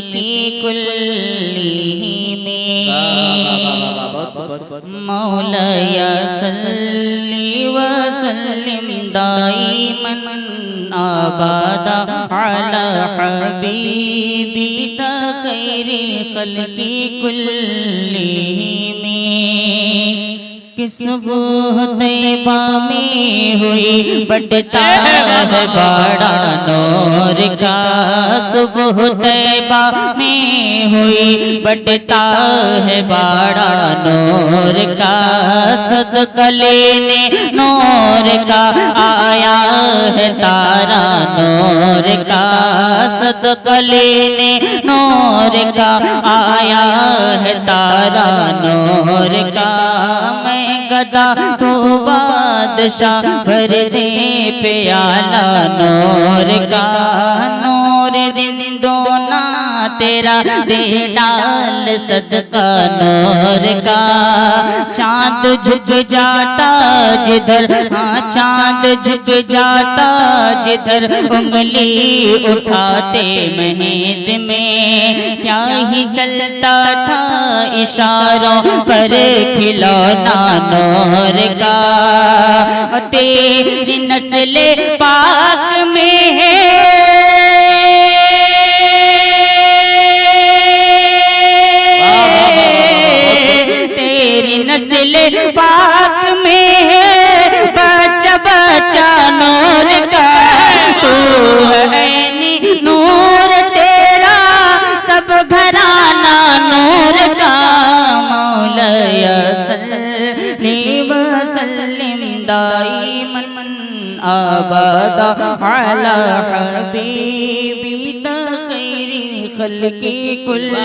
की कुल्ली में मौलाया सल्ली व सल्लिम दाइमन आबादा अला हबीबी खैरी खल्की कुल्ली में। कि सुबह तैबा में हुई बढ़ता है बड़ा नूर का, सुबह तैबा में हुई बढ़ता है बड़ा नूर का, सदका लेने नूर का आया है तारा नूर का, सदका लेने नूर का आया है तारा नूर का। मैं गदा तो बादशाह भर दे प्याला नूर का, नूर दिन दोना तेरा दे डाल सदका नूर का। चांद झुक जाता जिधर, हाँ चांद झुक जाता जिधर, उंगली उठाते महद में क्या ही चलता था इशारों पर खिलौना नूर का। तेरी नस्ल पाक में है नस्ल पाक में है बच्चा बच्चा नूर का। तू है नूर तेरा सब घराना नूर का। मौलाया सल्ली व सल्लिम दाइमन आबादा अला हबीबी खैरी खल्की कुल्ली।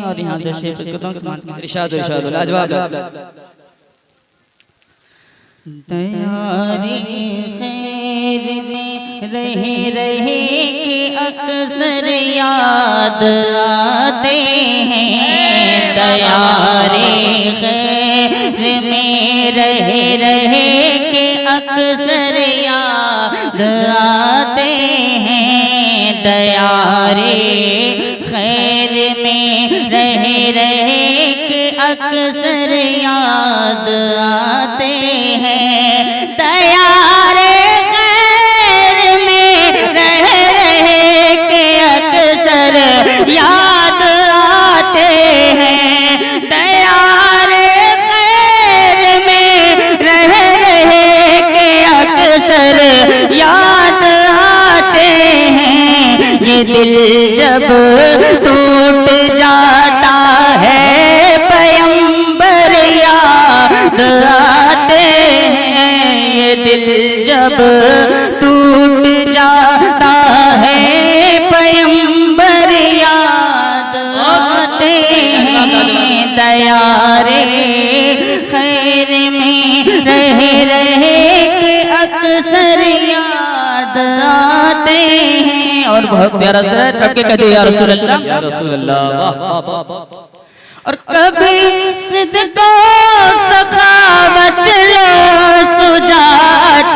और यहाँ से शेर इरशाद इरशाद लाजवाब। तैयारी खैर में रहे रहे कि अक्सर याद आते हैं, तैयारी खैर में रहे रहे कि अक्सर याद आते हैं, तैयारी खैर में रहे रहे कि अक्सर याद आते हैं, तैयारे खैर में रहे रहे कि अक्सर याद आते हैं, तैयारे खैर में रहे रहे कि अक्सर याद आते हैं। ये दिल जब टूट जाता है पैगंबर याद आते हैं, ये दिल जब टूट जाता है पैगंबर याद आते हैं, तैयारे खैर में रहे रहे कि अक्सर याद आते हैं। और बहुत प्यारा सा टपके कहते या रसूल अल्लाह या रसूल अल्लाह। और कभी सिद्क सखावत लो सुजात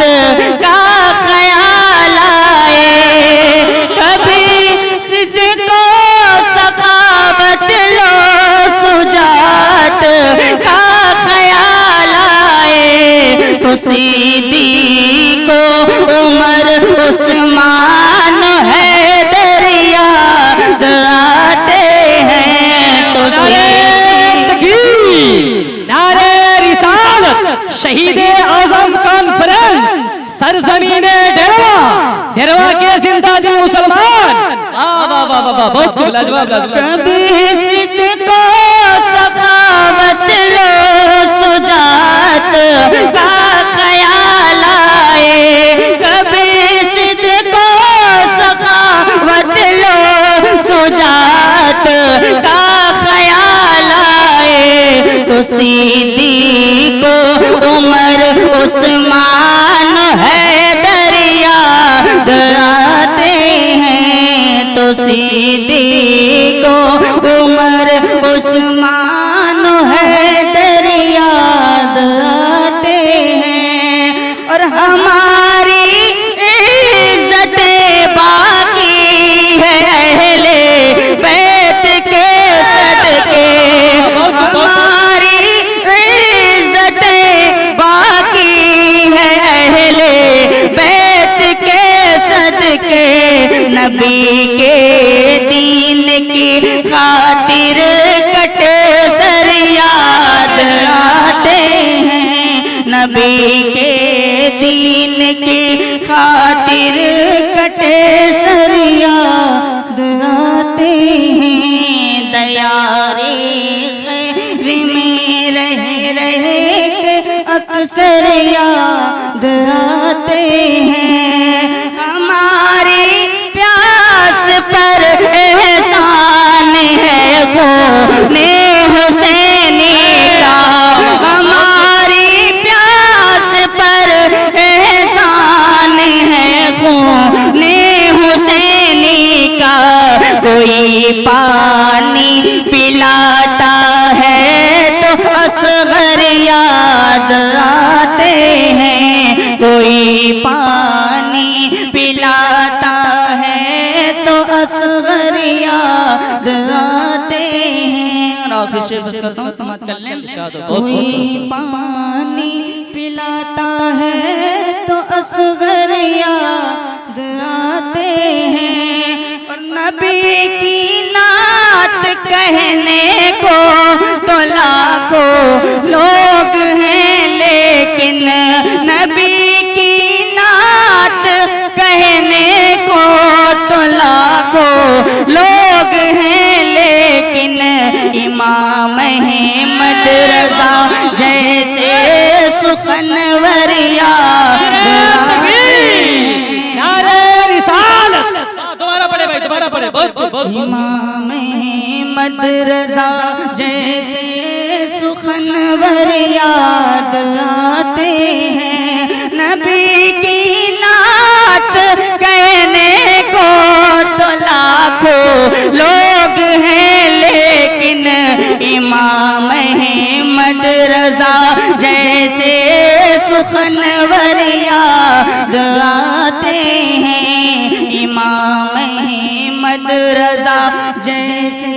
का ख्याल आए, कभी सिद्क सखावत लो सुजात का ख्याल आए, तो सिद्दीक़ उमर उस्मान है दरिया आते हैं, तो नारे रिसालत शहीदे आजम कॉन्फ्रेंस सरजमीने डेरवा, डेरवा के जिंदा दिल मुसलमान। बहुत लाजवाब लाजवाब। कभी सिद्क सखावत लो सुजात का ख्याल आए, कभी सिद्क सखावत लो सुजात का ख्याल आए, तो सिद्दीक़ उमर उस्मान है दरिया आते हैं, तो सिद्दीक़ उमर उस्मान है दरिया आते हैं। और हमारी इज्जत बाकी है अहले नबी के दीन की खातिर कटे सर याद आते हैं, नबी के दीन की खातिर कटे सर याद आते हैं। दयारे खैर में रह के अक्सर याद आते हैं। हमारी प्यास पर एहसान है खूने हुसैनी का, हमारी प्यास पर एहसान है खूने हुसैनी का। कोई पानी पिलाता है तो असगर याद आते हैं, कोई पानी पिलाता है तो असगर याद आते हैं। और आखिर शेर बस करता हूँ, समाप्त कर लें। कोई पानी पिलाता है तो असगर याद आते हैं। और नबी की नात कहने को तो लाखों लोग हैं, लेकिन नबी की नात कहने को तो लाखों लोग हैं, लेकिन इमाम अहमद रज़ा जैसे सुखनवर याद आते हैं। नारे रिसालत, दोबारा पढ़े भाई, दोबारा पढ़े, बहुत इमाम अहमद रज़ा जैसे सुखनवर याद आते हैं। नबी की नात कहने को तो लाखों लोग हैं, लेकिन इमाम अहमद रज़ा जैसे सुखनवर याद आते हैं। इमाम अहमद रज़ा जैसे